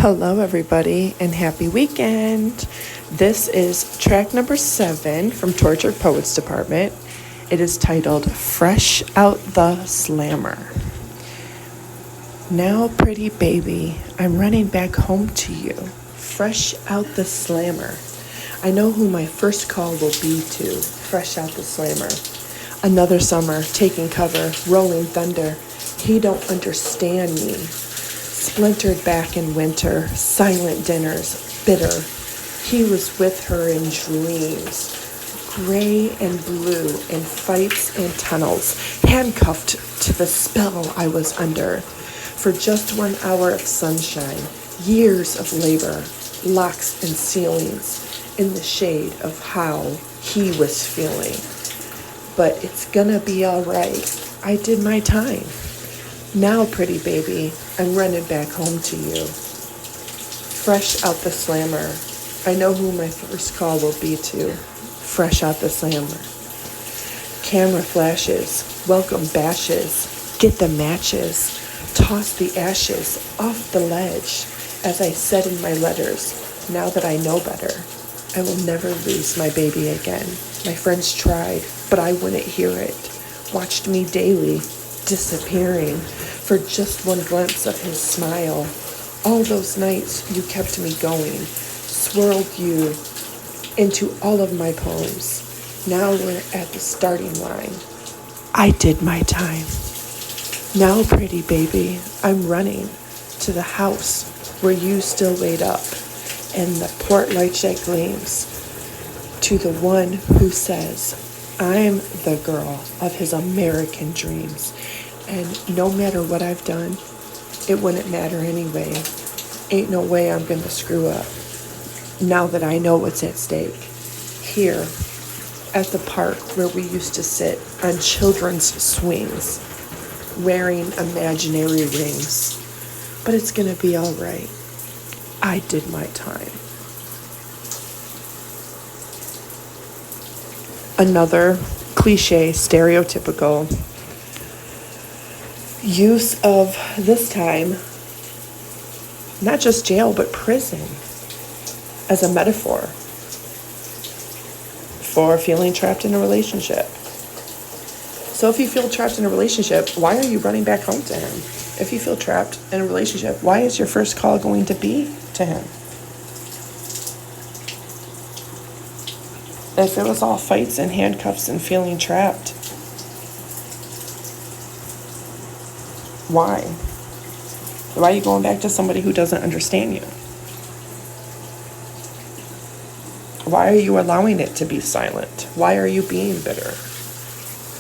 Hello, everybody, and happy weekend. This is track number 7 from Tortured Poets Department. It is titled Fresh Out the Slammer. Now, pretty baby, I'm running back home to you. Fresh out the slammer. I know who my first call will be to. Fresh out the slammer. Another summer, taking cover, rolling thunder. He don't understand me. Splintered back in winter, silent dinners, bitter. He was with her in dreams, gray and blue in fights and tunnels, handcuffed to the spell I was under. For just 1 hour of sunshine, years of labor, locks and ceilings, in the shade of how he was feeling. But it's gonna be all right. I did my time. Now, pretty baby, I'm running back home to you. Fresh out the slammer. I know who my first call will be to. Fresh out the slammer. Camera flashes, welcome bashes, get the matches, toss the ashes off the ledge. As I said in my letters, now that I know better, I will never lose my baby again. My friends tried, but I wouldn't hear it. Watched me daily, disappearing for just one glimpse of his smile. All those nights you kept me going, swirled you into all of my poems. Now we're at the starting line. I did my time. Now, pretty baby, I'm running to the house where you still laid up, and the port light that gleams, to the one who says, I'm the girl of his American dreams. And no matter what I've done, it wouldn't matter anyway. Ain't no way I'm gonna screw up. Now that I know what's at stake. Here, at the park where we used to sit on children's swings, wearing imaginary rings. But it's gonna be all right. I did my time. Another cliche, stereotypical use of, this time, not just jail, but prison as a metaphor for feeling trapped in a relationship. So if you feel trapped in a relationship, why are you running back home to him? If you feel trapped in a relationship, why is your first call going to be to him? If it was all fights and handcuffs and feeling trapped, why? Why are you going back to somebody who doesn't understand you? Why are you allowing it to be silent? Why are you being bitter?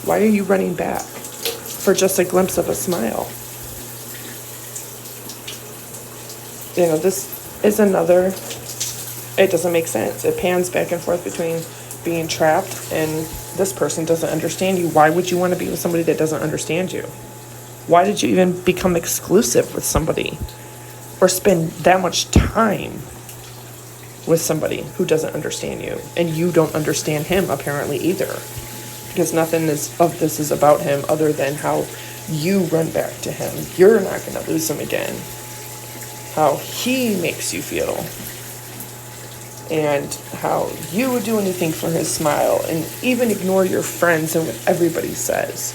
Why are you running back for just a glimpse of a smile? You know, this is another, it doesn't make sense. It pans back and forth between being trapped and this person doesn't understand you. Why would you want to be with somebody that doesn't understand you? Why did you even become exclusive with somebody or spend that much time with somebody who doesn't understand you? And you don't understand him apparently either, because nothing of this is about him other than how you run back to him. You're not going to lose him again. How he makes you feel. And how you would do anything for his smile and even ignore your friends and what everybody says.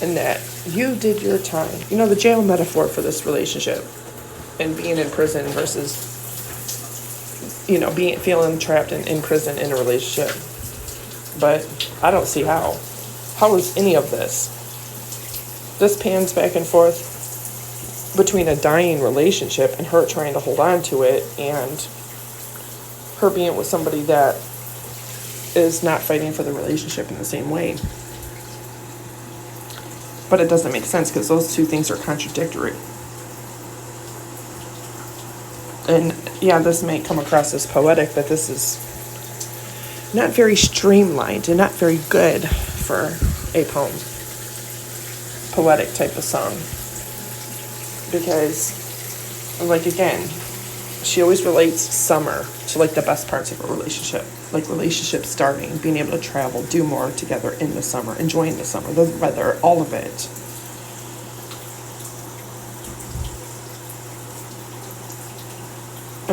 And that you did your time. You know, the jail metaphor for this relationship and being in prison versus, you know, feeling trapped in prison in a relationship. But I don't see how. How is any of this? This pans back and forth between a dying relationship and her trying to hold on to it and her being with somebody that is not fighting for the relationship in the same way. But it doesn't make sense because those two things are contradictory. And yeah, this may come across as poetic, but this is not very streamlined and not very good for a poem. Poetic type of song. Because, like, again, she always relates summer to, like, the best parts of a relationship. Like, relationship starting, being able to travel, do more together in the summer, enjoying the summer, the weather, all of it.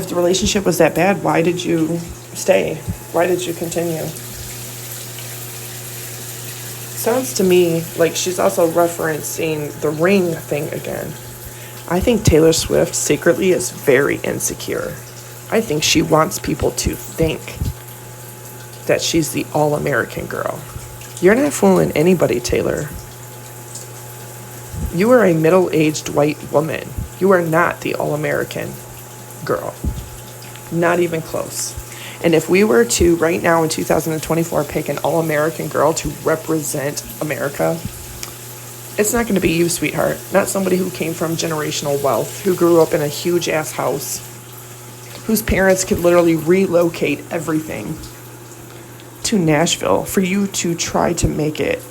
If the relationship was that bad, why did you stay? Why did you continue? Sounds to me like she's also referencing the ring thing again. I think Taylor Swift secretly is very insecure. I think she wants people to think that she's the all-American girl. You're not fooling anybody, Taylor. You are a middle-aged white woman. You are not the all-American girl. Not even close. And if we were to, right now in 2024, pick an all-American girl to represent America, it's not going to be you, sweetheart. Not somebody who came from generational wealth, who grew up in a huge-ass house, whose parents could literally relocate everything to Nashville for you to try to make it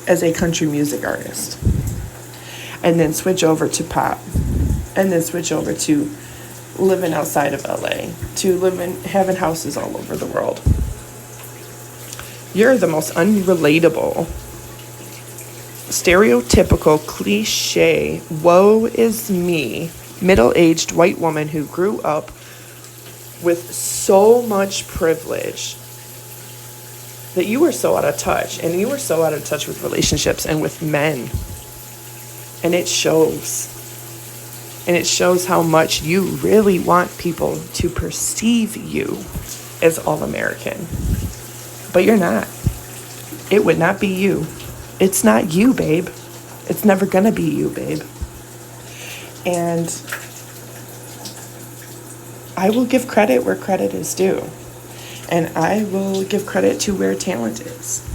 as a country music artist. And then switch over to pop. And then switch over to living outside of LA, to having houses all over the world. You're the most unrelatable, stereotypical, cliche, woe is me, middle-aged white woman who grew up with so much privilege that you were so out of touch, and you were so out of touch with relationships and with men. And it shows. And it shows how much you really want people to perceive you as all-American. But you're not. It would not be you. It's not you, babe. It's never gonna be you, babe. And I will give credit where credit is due. And I will give credit to where talent is.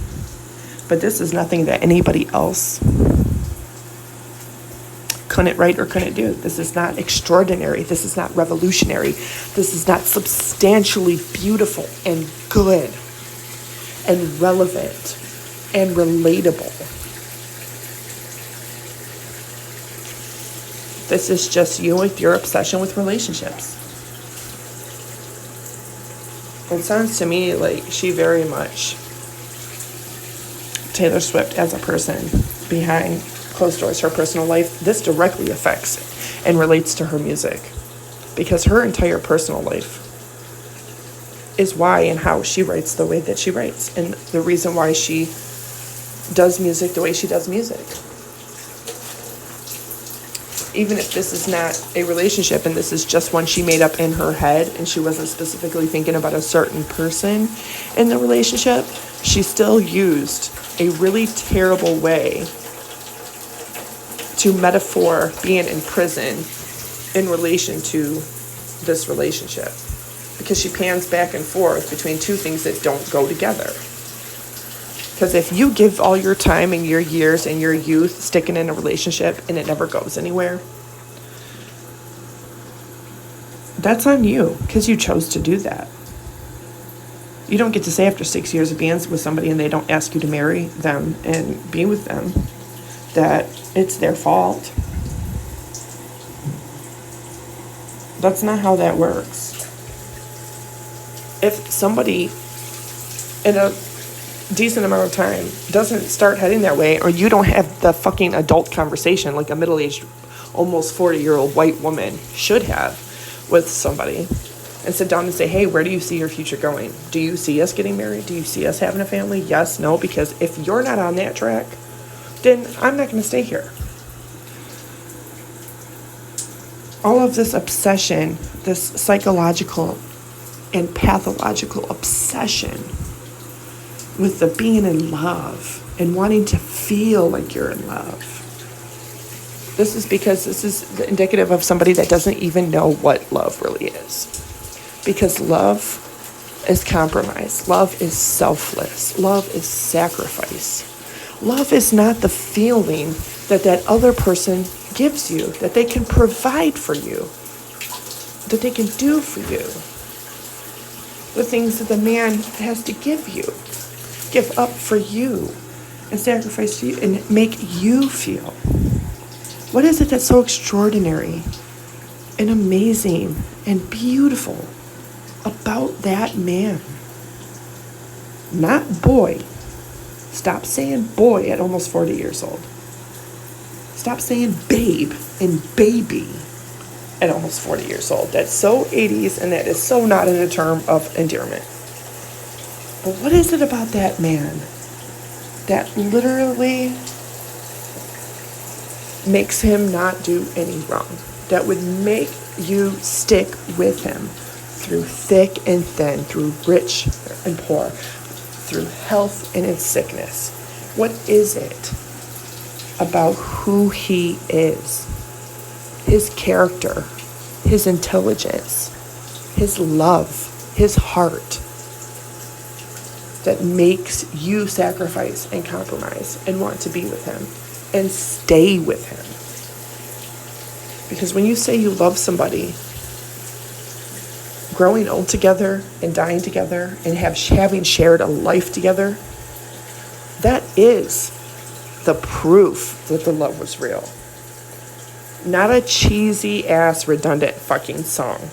But this is nothing that anybody else couldn't write or couldn't do. This is not extraordinary. This is not revolutionary. This is not substantially beautiful and good and relevant and relatable. This is just you with your obsession with relationships. It sounds to me like she very much, Taylor Swift as a person behind closed doors, her personal life, this directly affects and relates to her music, because her entire personal life is why and how she writes the way that she writes, and the reason why she does music the way she does music. Even if this is not a relationship and this is just one she made up in her head and she wasn't specifically thinking about a certain person in the relationship, she still used a really terrible way to metaphor being in prison in relation to this relationship, because she pans back and forth between two things that don't go together. Because if you give all your time and your years and your youth sticking in a relationship and it never goes anywhere, that's on you, because you chose to do that. You don't get to say after 6 years of being with somebody and they don't ask you to marry them and be with them that it's their fault. That's not how that works. If somebody in a decent amount of time doesn't start heading that way, or you don't have the fucking adult conversation like a middle-aged, almost 40-year-old white woman should have with somebody, and sit down and say, hey, where do you see your future going? Do you see us getting married? Do you see us having a family? Yes, no, because if you're not on that track, then I'm not going to stay here. All of this obsession, this psychological and pathological obsession with the being in love and wanting to feel like you're in love. This is because this is indicative of somebody that doesn't even know what love really is. Because love is compromise. Love is selfless. Love is sacrifice. Love is not the feeling that that other person gives you, that they can provide for you, that they can do for you. The things that the man has to give you, give up for you, and sacrifice to you, and make you feel. What is it that's so extraordinary and amazing and beautiful about that man? Not boy. Stop saying boy at almost 40 years old. Stop saying babe and baby. and almost 40 years old. That's so 80s, and that is so not in a term of endearment. But what is it about that man that literally makes him not do any wrong? That would make you stick with him through thick and thin, through rich and poor, through health and in sickness. What is it about who he is? His character, his intelligence, his love, his heart, that makes you sacrifice and compromise and want to be with him and stay with him. Because when you say you love somebody, growing old together and dying together and having shared a life together, that is the proof that the love was real. Not a cheesy ass redundant fucking song.